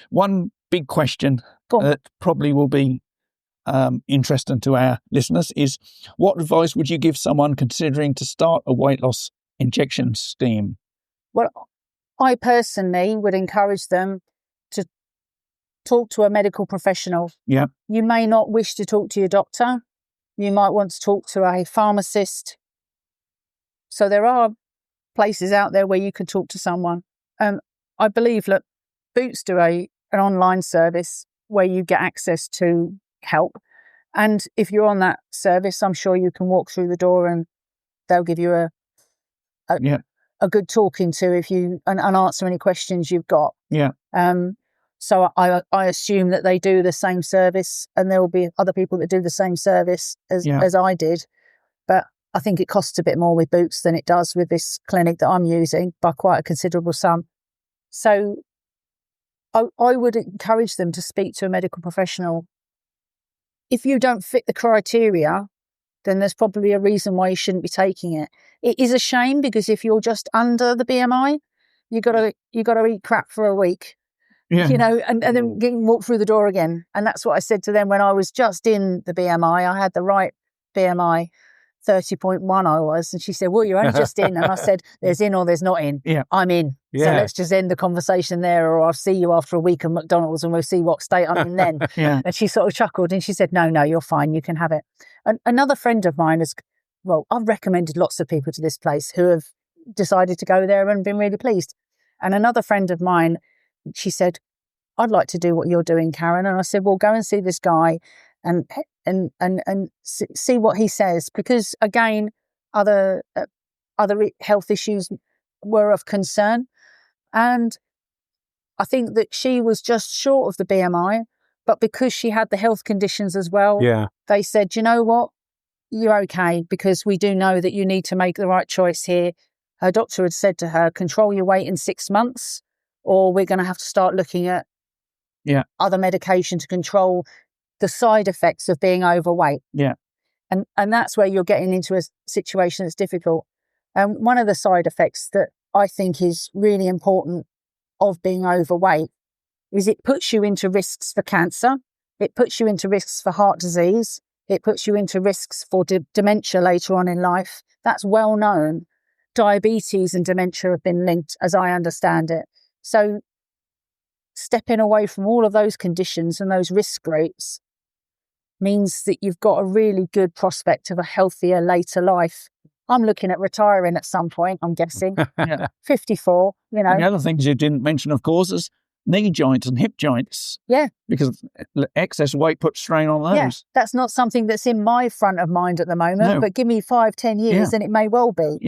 One big question that probably will be interesting to our listeners is, what advice would you give someone considering to start a weight loss injection scheme? Well, I personally would encourage them talk to a medical professional. Yeah. You may not wish to talk to your doctor. You might want to talk to a pharmacist. So there are places out there where you could talk to someone. I believe that Boots do an online service where you get access to help. And if you're on that service, I'm sure you can walk through the door and they'll give you a good talking to if you and answer any questions you've got. Yeah. So I assume that they do the same service, and there will be other people that do the same service as I did. But I think it costs a bit more with Boots than it does with this clinic that I'm using by quite a considerable sum. So I would encourage them to speak to a medical professional. If you don't fit the criteria, then there's probably a reason why you shouldn't be taking it. It is a shame because if you're just under the BMI, you gotta eat crap for a week, you know, and then walk through the door again. And that's what I said to them when I was just in the BMI. I had the right BMI, 30.1 I was, and she said, "Well, you're only just in," and I said, "There's in or there's not in. Yeah, I'm in. So let's just end the conversation there, or I'll see you after a week at McDonald's and we'll see what state I'm in then." And she sort of chuckled and she said, "No, you're fine. You can have it." And another friend of mine I've recommended lots of people to this place who have decided to go there and been really pleased. And another friend of mine, she said, "I'd like to do what you're doing, Karen." And I said, "Well, go and see this guy and see what he says," because again, other health issues were of concern. And I think that she was just short of the BMI, but because she had the health conditions as well, they said, "You know what? You're okay, because we do know that you need to make the right choice here." Her doctor had said to her, "Control your weight in 6 months, or we're going to have to start looking at other medication to control the side effects of being overweight." And that's where you're getting into a situation that's difficult. And one of the side effects that I think is really important of being overweight is it puts you into risks for cancer. It puts you into risks for heart disease. It puts you into risks for dementia later on in life. That's well known. Diabetes and dementia have been linked, as I understand it. So stepping away from all of those conditions and those risk groups means that you've got a really good prospect of a healthier later life. I'm looking at retiring at some point, I'm guessing. 54, you know. The other things you didn't mention, of course, is knee joints and hip joints. Yeah. Because excess weight puts strain on those. Yeah, that's not something that's in my front of mind at the moment, but give me 5-10 years and it may well be.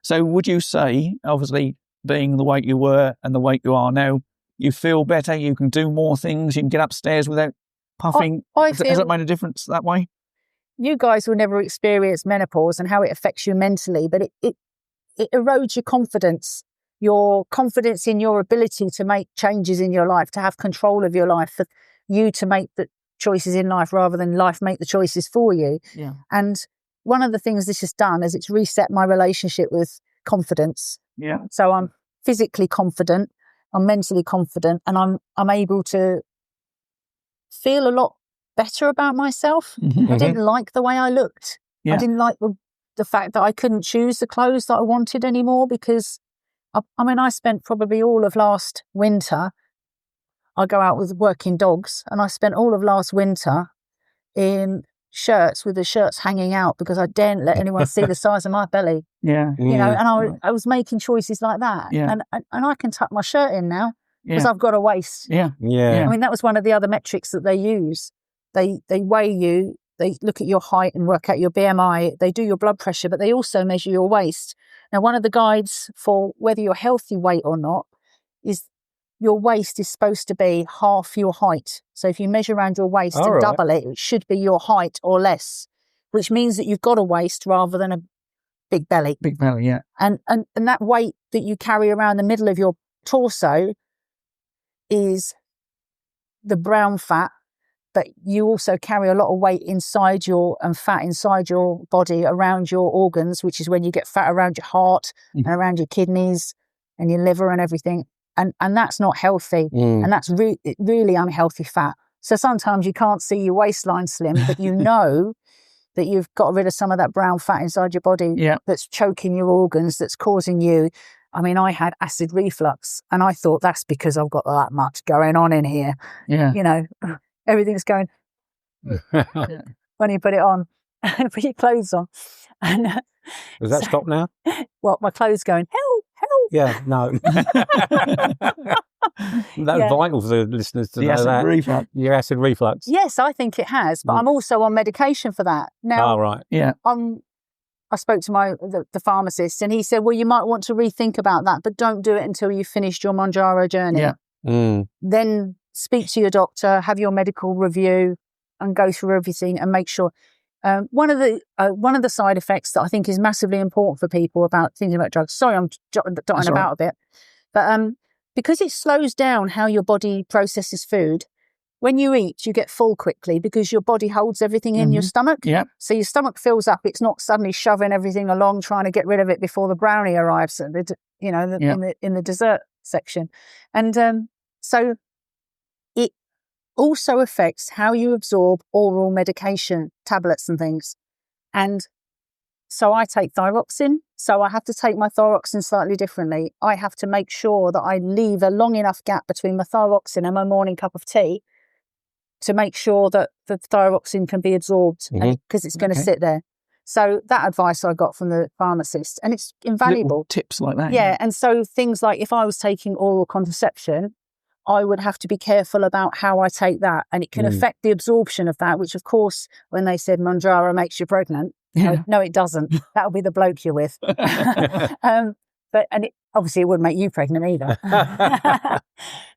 So would you say, obviously, being the weight you were and the weight you are now, you feel better, you can do more things, you can get upstairs without puffing? Has it made a difference that way? You guys will never experience menopause and how it affects you mentally, but it erodes your confidence in your ability to make changes in your life, to have control of your life, for you to make the choices in life rather than life make the choices for you. And one of the things this has done is it's reset my relationship with confidence. So I'm physically confident, I'm mentally confident, and I'm able to feel a lot better about myself. I didn't like the way I looked. I didn't like the fact that I couldn't choose the clothes that I wanted anymore, because I spent probably all of last winter, I go out with working dogs, and I spent all of last winter in shirts with the shirts hanging out because I daren't let anyone see the size of my belly. You know, and I was making choices like that. And I can tuck my shirt in now because I've got a waist. I mean, that was one of the other metrics that they use. They weigh you, they look at your height and work out your BMI, they do your blood pressure, but they also measure your waist. Now, one of the guides for whether you're healthy weight or not is your waist is supposed to be half your height. So if you measure around your waist and double it, it should be your height or less, which means that you've got a waist rather than a big belly. Big belly, And that weight that you carry around the middle of your torso is the brown fat, but you also carry a lot of weight inside and fat inside your body around your organs, which is when you get fat around your heart and around your kidneys and your liver and everything. And that's not healthy. And that's really unhealthy fat. So sometimes you can't see your waistline slim, but you know that you've got rid of some of that brown fat inside your body that's choking your organs, that's causing you I mean, I had acid reflux, and I thought that's because I've got that much going on in here. Yeah. You know, everything's going when you put it on and put your clothes on. And Does that stop now? what, my clothes going, help, help. Yeah, no. That's vital for the listeners to The know acid that. reflux. Your acid reflux. Yes, I think it has, but I'm also on medication for that. Now, right. Yeah. I spoke to the pharmacist, and he said, well, you might want to rethink about that, but don't do it until you've finished your Mounjaro journey. Yeah. Then speak to your doctor, have your medical review, and go through everything and make sure. One of the side effects that I think is massively important for people about thinking about drugs. Sorry, I'm dotting about a bit, but because it slows down how your body processes food. When you eat, you get full quickly because your body holds everything in your stomach. Yeah. So your stomach fills up. It's not suddenly shoving everything along, trying to get rid of it before the brownie arrives. In the dessert section, and so it also affects how you absorb oral medication, tablets, and things. And so I take thyroxine. So I have to take my thyroxine slightly differently. I have to make sure that I leave a long enough gap between my thyroxine and my morning cup of tea to make sure that the thyroxine can be absorbed because it's going to sit there. So that advice I got from the pharmacist, and it's invaluable. Little tips like that. Yeah. And so things like if I was taking oral contraception, I would have to be careful about how I take that. And it can affect the absorption of that, which of course, when they said Mounjaro makes you pregnant, no, it doesn't. That'll be the bloke you're with. Obviously it wouldn't make you pregnant either.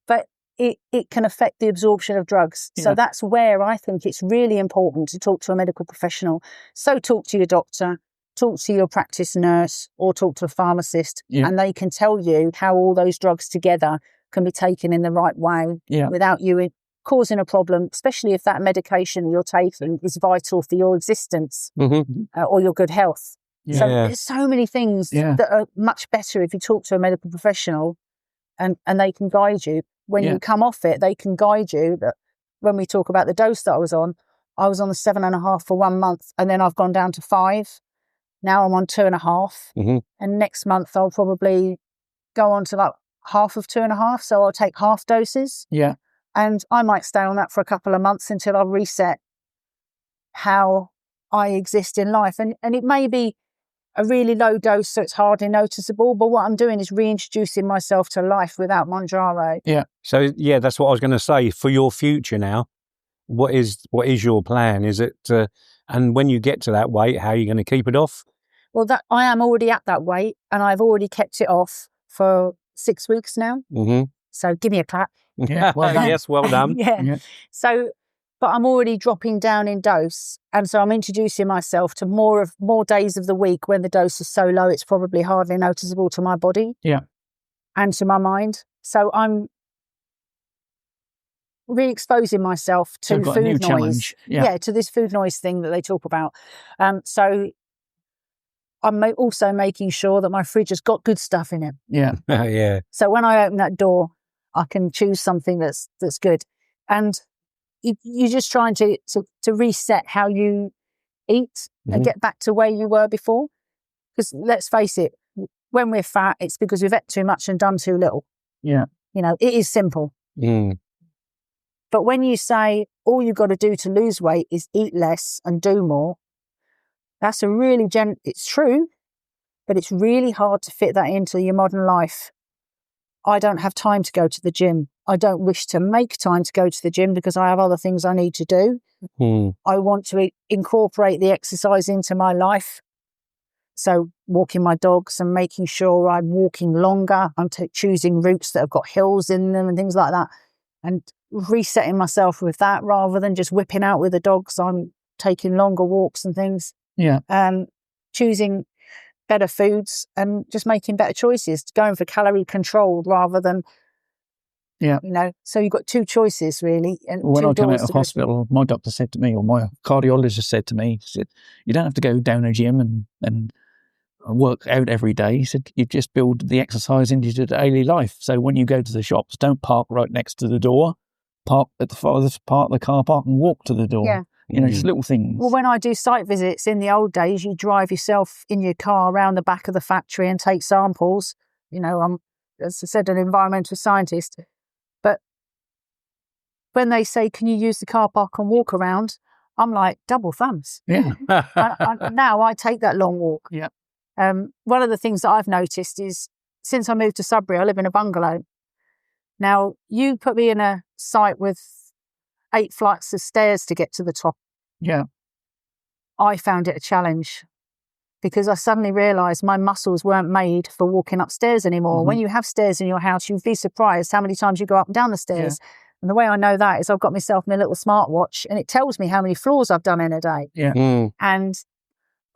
But it can affect the absorption of drugs. Yeah. So that's where I think it's really important to talk to a medical professional. So talk to your doctor, talk to your practice nurse, or talk to a pharmacist, and they can tell you how all those drugs together can be taken in the right way without you causing a problem, especially if that medication you're taking is vital for your existence or your good health. Yeah. So there's so many things that are much better if you talk to a medical professional and they can guide you. When you come off it, they can guide you. That when we talk about the dose that I was on the 7.5 for 1 month, and then I've gone down to 5. Now I'm on 2.5, and next month I'll probably go on to like half of 2.5. So I'll take half doses. Yeah, and I might stay on that for a couple of months until I reset how I exist in life, and it may be a really low dose, so it's hardly noticeable. But what I'm doing is reintroducing myself to life without Mounjaro. Yeah. So that's what I was going to say. For your future now, what is your plan? Is it, and when you get to that weight, how are you going to keep it off? Well, that I am already at that weight, and I've already kept it off for 6 weeks now. So give me a clap. Yeah, well done. Yes, well done. Yeah. So. But I'm already dropping down in dose. And so I'm introducing myself to more days of the week when the dose is so low, it's probably hardly noticeable to my body and to my mind. So I'm re-exposing myself to food noise. To this food noise thing that they talk about. So I'm also making sure that my fridge has got good stuff in it. Yeah. Yeah. So when I open that door, I can choose something that's good. And you're just trying to reset how you eat and get back to where you were before. Because let's face it, when we're fat, it's because we've ate too much and done too little. Yeah. It is simple. But when you say all you've got to do to lose weight is eat less and do more, that's a really it's true, but it's really hard to fit that into your modern life. I don't have time to go to the gym. I don't wish to make time to go to the gym because I have other things I need to do. I want to incorporate the exercise into my life. So walking my dogs and making sure I'm walking longer. I'm choosing routes that have got hills in them and things like that. And resetting myself with that rather than just whipping out with the dogs. I'm taking longer walks and things. Yeah. Choosing better foods and just making better choices, going for calorie control rather than, so you've got two choices really. And when I came out of hospital, my doctor said to me, or my cardiologist said to me, he said, you don't have to go down a gym and work out every day. He said, you just build the exercise into your daily life. So when you go to the shops, don't park right next to the door, park at the farthest part of the car park and walk to the door. Yeah. Just little things. Well, when I do site visits in the old days, you drive yourself in your car around the back of the factory and take samples. I'm, as I said, an environmental scientist. But when they say, can you use the car park and walk around? I'm like, double thumbs. Yeah. Now I take that long walk. Yeah. One of the things that I've noticed is since I moved to Sudbury, I live in a bungalow. Now, you put me in a site with 8 flights of stairs to get to the top. Yeah. I found it a challenge because I suddenly realised my muscles weren't made for walking upstairs anymore. Mm-hmm. When you have stairs in your house, you'd be surprised how many times you go up and down the stairs. Yeah. And the way I know that is I've got myself my little smartwatch and it tells me how many floors I've done in a day. Yeah. And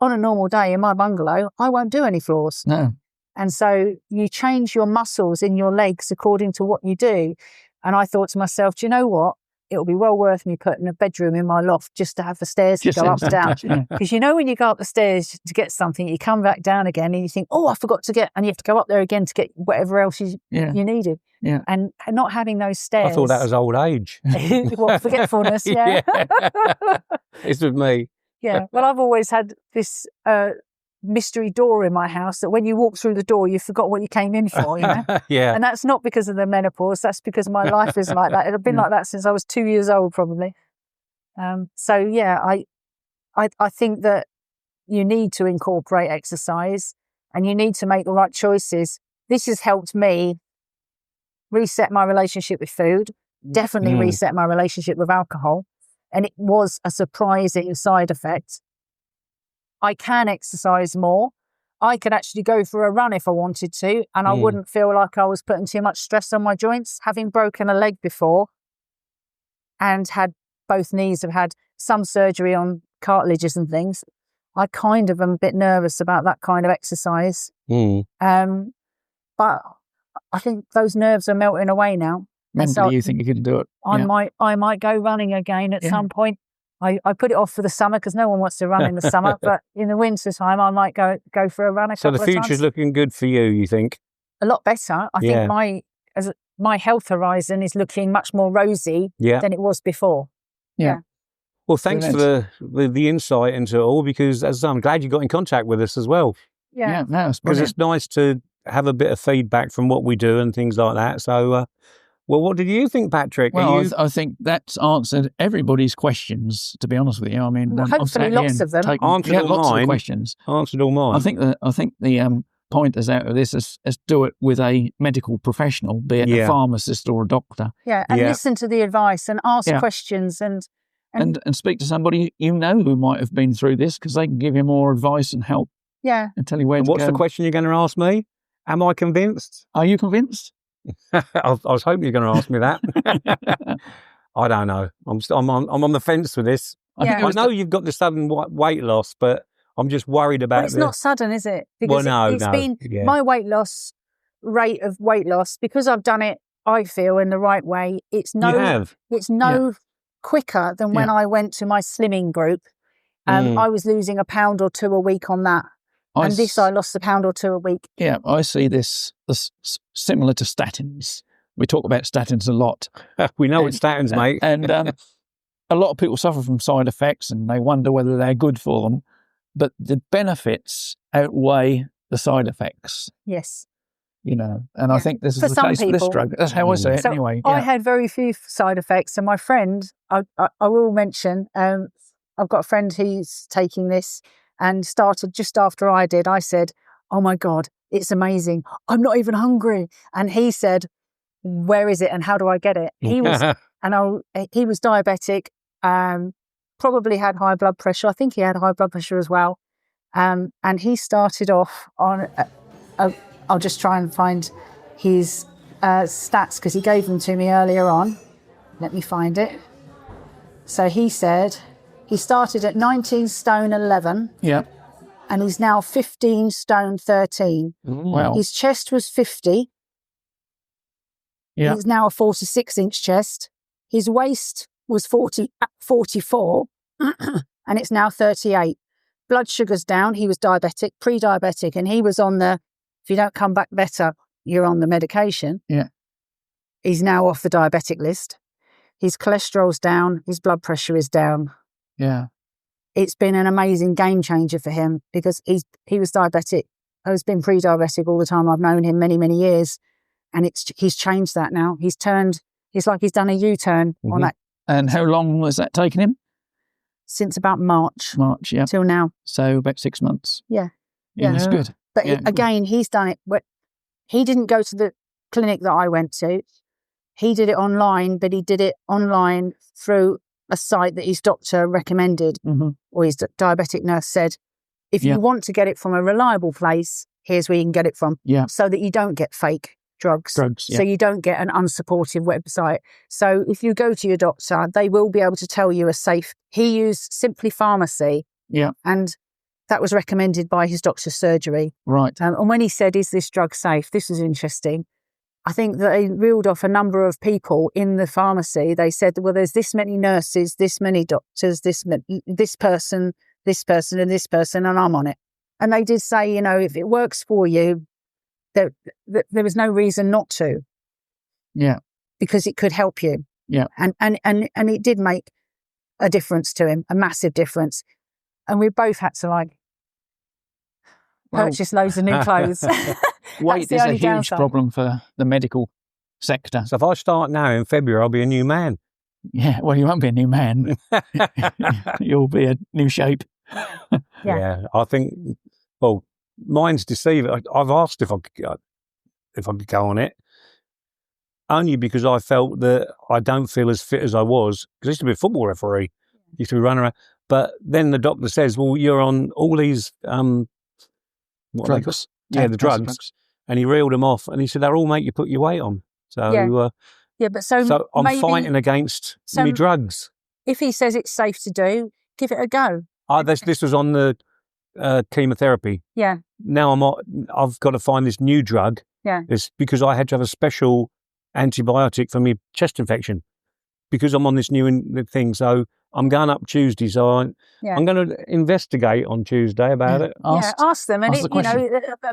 on a normal day in my bungalow, I won't do any floors. No. And so you change your muscles in your legs according to what you do. And I thought to myself, do you know what? It'll be well worth me putting a bedroom in my loft just to have the stairs to go up and down. Because when you go up the stairs to get something, you come back down again and you think, oh, I forgot to get, and you have to go up there again to get whatever else you needed. Yeah. And not having those stairs. I thought that was old age. What, forgetfulness, yeah. It's with me. Yeah. Well, I've always had this mystery door in my house that when you walk through the door, you forgot what you came in for, Yeah. And that's not because of the menopause. That's because my life is like that. It's been like that since I was 2 years old, probably. I think that you need to incorporate exercise and you need to make the right choices. This has helped me reset my relationship with food, definitely reset my relationship with alcohol. And it was a surprising side effect. I can exercise more. I could actually go for a run if I wanted to, and I wouldn't feel like I was putting too much stress on my joints. Having broken a leg before and had both knees, have had some surgery on cartilages and things, I kind of am a bit nervous about that kind of exercise. But I think those nerves are melting away now. Mentally, so you think you can do it? I might go running again at some point. I put it off for the summer because no one wants to run in the summer, but in the winter time, I might go for a run. So the future's looking good for you think? A lot better. I think my health horizon is looking much more rosy than it was before. Yeah. Well, thanks for the insight into it all, because as I'm glad you got in contact with us as well. Yeah. Because it's nice to have a bit of feedback from what we do and things like that. So, well, what did you think, Patrick? Well, I think that's answered everybody's questions, to be honest with you. I mean, hopefully lots of them. Answered all lots mine. Of questions. Answered all mine. I think the point is out of this is do it with a medical professional, be it a pharmacist or a doctor. Yeah, and listen to the advice and ask questions and speak to somebody who might have been through this, because they can give you more advice and help. Yeah. And tell you where to go. What's the question you're going to ask me? Am I convinced? Are you convinced? I was hoping you're going to ask me that. I don't know. I'm on the fence with this. I know you've got the sudden weight loss, but I'm just worried about it's not sudden, is it? Because it's been my rate of weight loss, because I've done it, I feel, in the right way. It's quicker than when I went to my slimming group. I was losing a pound or two a week on that. I lost a pound or two a week. Yeah, I see this similar to statins. We talk about statins a lot. We know it's statins, mate. And a lot of people suffer from side effects and they wonder whether they're good for them. But the benefits outweigh the side effects. Yes. And I think this is the case with this drug. That's how I say it anyway. I had very few side effects. And my friend, I will mention, I've got a friend who's taking this and started just after I did. I said, oh my God, it's amazing. I'm not even hungry. And he said, where is it and how do I get it? He was diabetic, probably had high blood pressure. I think he had high blood pressure as well. And he started off on, I'll just try and find his stats because he gave them to me earlier on. Let me find it. So he said he started at 19 stone 11. Yeah. And he's now 15 stone 13. Wow. His chest was 50. Yeah. He's now a 46-inch chest. His waist was 44, and it's now 38. Blood sugar's down. He was diabetic, pre-diabetic, and he was on the, if you don't come back better, you're on the medication. Yeah. He's now off the diabetic list. His cholesterol's down. His blood pressure is down. Yeah. It's been an amazing game changer for him because he was diabetic has been pre-diabetic all the time. I've known him many, many years, and he's changed that now. It's like he's done a U-turn on that. And how long has that taken him? Since about March. Yeah. Till now. So about 6 months. Yeah. Yeah, that's good. But again, he's done it. He didn't go to the clinic that I went to. He did it online, but he did it online through a site that his doctor recommended, or his diabetic nurse said, if you want to get it from a reliable place, here's where you can get it from. Yeah. So that you don't get fake drugs. So you don't get an unsupportive website. So if you go to your doctor, they will be able to tell you a safe. He used Simply Pharmacy. Yeah. And that was recommended by his doctor's surgery. Right. And when he said, is this drug safe? This was interesting. I think that they reeled off a number of people in the pharmacy. They said, well, there's this many nurses, this many doctors, this person, and this person, and I'm on it. And they did say, you know, if it works for you, there was no reason not to. Yeah. Because it could help you. Yeah. And it did make a difference to him, a massive difference. And we both had to purchase loads of new clothes. Weight is a huge problem for the medical sector. So if I start now in February, I'll be a new man. Yeah, well, you won't be a new man. You'll be a new shape. Yeah, I think, well, mine's deceiving. I've asked if I could go on it, only because I felt that I don't feel as fit as I was, because I used to be a football referee, used to be running around. But then the doctor says, well, you're on all these drugs. The drugs. And he reeled them off, and he said, they'll all make you put your weight on. So, but so I'm fighting against me drugs. If he says it's safe to do, give it a go. This was on the chemotherapy. Yeah. Now I've got to find this new drug. Yeah. It's because I had to have a special antibiotic for my chest infection because I'm on this new thing. So I'm going up Tuesday. So I'm going to investigate on Tuesday about it. Ask them. And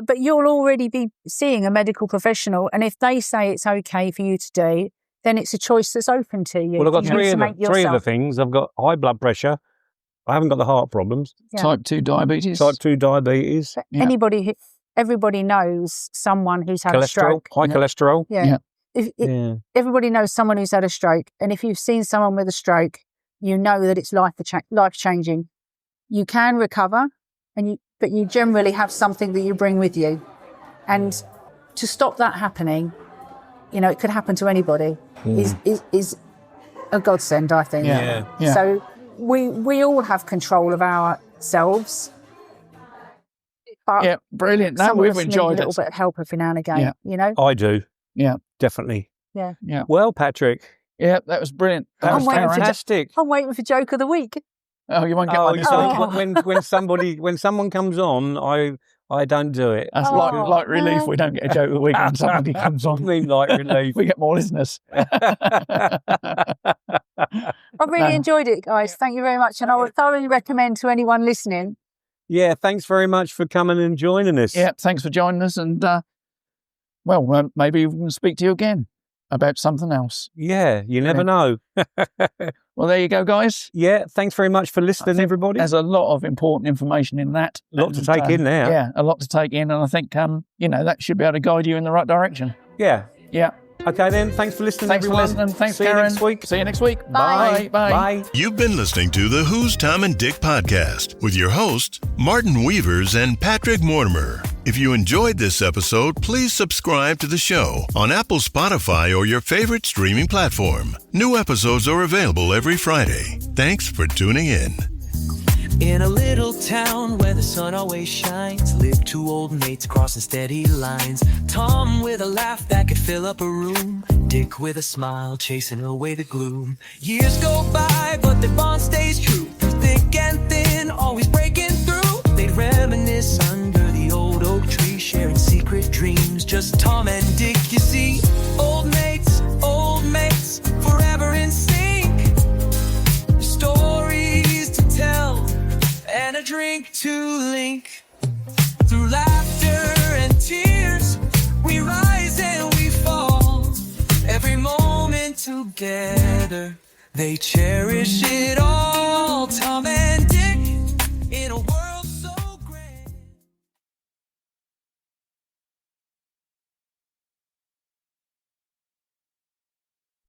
but you'll already be seeing a medical professional. And if they say it's okay for you to do, then it's a choice that's open to you. Well, I've got three of the things. I've got high blood pressure. I haven't got the heart problems. Yeah. Type 2 diabetes. Everybody knows someone who's had a stroke. High cholesterol. Yeah. Everybody knows someone who's had a stroke. And if you've seen someone with a stroke, you know that it's life-changing. You can recover, but you generally have something that you bring with you. And to stop that happening, it could happen to anybody, is a godsend, I think. Yeah. So we all have control of ourselves. But brilliant. No, we've enjoyed a little bit of help every now and again, I do. Yeah. Definitely. Yeah. Well, Patrick. Yeah, that was brilliant. That was fantastic. I'm waiting for joke of the week. Oh, you won't get one. When someone comes on, I don't do it. That's like relief. We don't get a joke of the week when somebody comes on. I mean, like relief. We get more listeners. I really enjoyed it, guys. Thank you very much. And I would thoroughly recommend to anyone listening. Yeah, thanks very much for coming and joining us. Yeah, thanks for joining us. And, maybe we can speak to you again about something else. Yeah, you never know. Well, there you go, guys. Yeah, thanks very much for listening, everybody. There's a lot of important information in that. A lot to take in there. Yeah, a lot to take in. And I think, that should be able to guide you in the right direction. Yeah. Yeah. Okay, then. Thanks for listening, everyone. Thanks, Karen. See you next week. See you next week. Bye. Bye. You've been listening to the Who's Tom and Dick podcast with your hosts, Martin Weavers and Patrick Mortimer. If you enjoyed this episode, please subscribe to the show on Apple, Spotify, or your favorite streaming platform. New episodes are available every Friday. Thanks for tuning in. In a little town where the sun always shines, live two old mates crossing steady lines. Tom with a laugh that could fill up a room, Dick with a smile chasing away the gloom. Years go by, but their bond stays true. Through thick and thin, always breaking through. They'd reminisce under the old oak tree, sharing secret dreams. Just Tom and Dick, you see. Old mates, forever in sync. Stories to tell and a drink to link. Through laughter and tears, we rise and we fall. Every moment together, they cherish it all. Tom and